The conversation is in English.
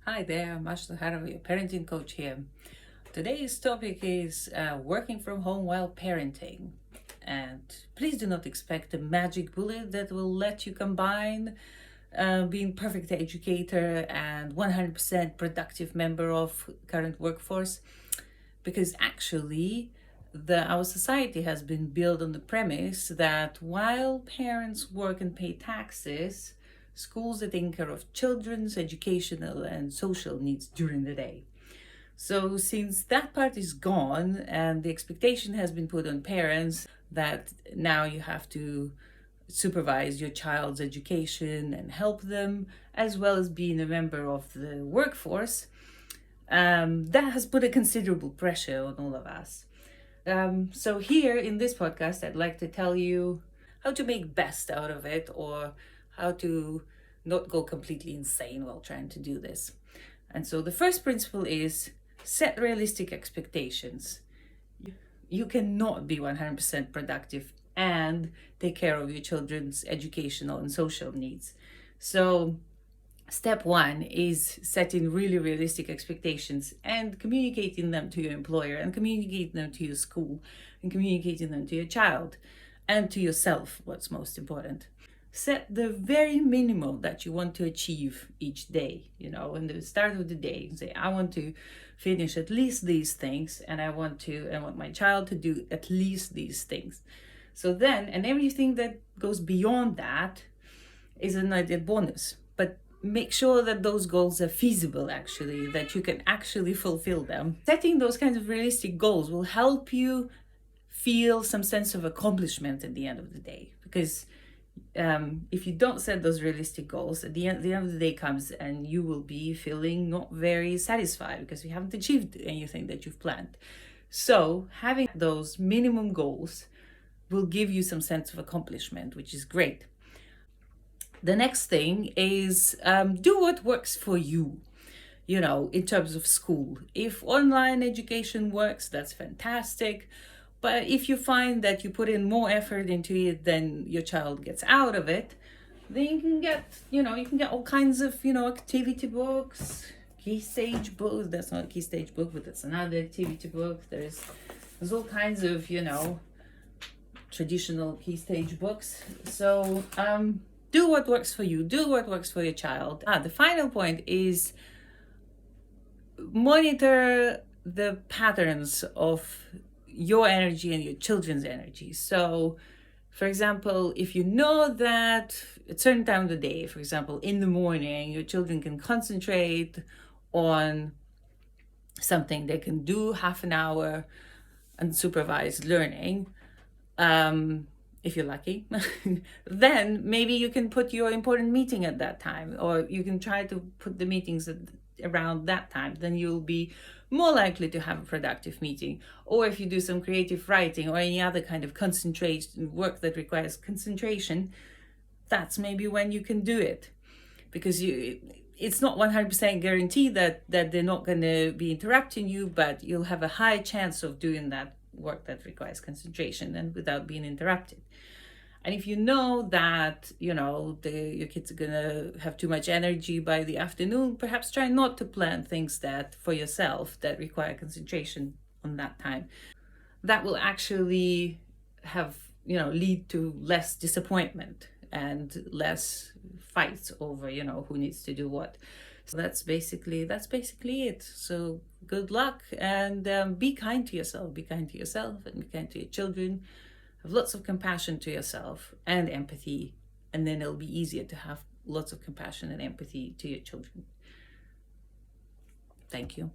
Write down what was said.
Hi there, Mashta Haravi, your parenting coach here. Today's topic is working from home while parenting. And please do not expect a magic bullet that will let you combine being perfect educator and 100% productive member of current workforce, because actually our society has been built on the premise that while parents work and pay taxes, schools are taking care of children's educational and social needs during the day. So since that part is gone and the expectation has been put on parents that now you have to supervise your child's education and help them, as well as being a member of the workforce, that has put a considerable pressure on all of us. So here in this podcast, I'd like to tell you how to make best out of it, or how to not go completely insane while trying to do this. And so the first principle is set realistic expectations. You cannot be 100% productive and take care of your children's educational and social needs. So step one is setting really realistic expectations and communicating them to your employer, and communicating them to your school, and communicating them to your child and to yourself, what's most important. Set the very minimum that you want to achieve each day. In the start of the day, say, I want to finish at least these things, and I want my child to do at least these things. So then, and everything that goes beyond that is an added bonus. But make sure that those goals are feasible, actually, that you can actually fulfill them. Setting those kinds of realistic goals will help you feel some sense of accomplishment at the end of the day. Because if you don't set those realistic goals, at the end of the day comes and you will be feeling not very satisfied because you haven't achieved anything that you've planned. So having those minimum goals will give you some sense of accomplishment, which is great. The next thing is do what works for you. In terms of school, if online education works, that's fantastic. But if you find that you put in more effort into it than your child gets out of it, then you can get all kinds of, activity books, Key Stage books. That's not a Key Stage book, but that's another activity book. There's all kinds of, traditional Key Stage books. So do what works for you. Do what works for your child. The final point is monitor the patterns of your energy and your children's energy. So, for example, if you know that at a certain time of the day, for example, in the morning, your children can concentrate on something, they can do half an hour unsupervised learning, if you're lucky, then maybe you can put your important meeting at that time, or you can try to put the meetings around that time. Then you'll be more likely to have a productive meeting. Or if you do some creative writing or any other kind of concentration work that requires concentration, that's maybe when you can do it, because it's not 100% guaranteed that they're not going to be interrupting you, but you'll have a high chance of doing that work that requires concentration and without being interrupted. And if you know that, your kids are going to have too much energy by the afternoon, perhaps try not to plan things that for yourself that require concentration on that time. That will actually lead to less disappointment and less fights over, who needs to do what. So that's basically it. So good luck, and be kind to yourself. Be kind to yourself and be kind to your children. Have lots of compassion to yourself and empathy, and then it'll be easier to have lots of compassion and empathy to your children. Thank you.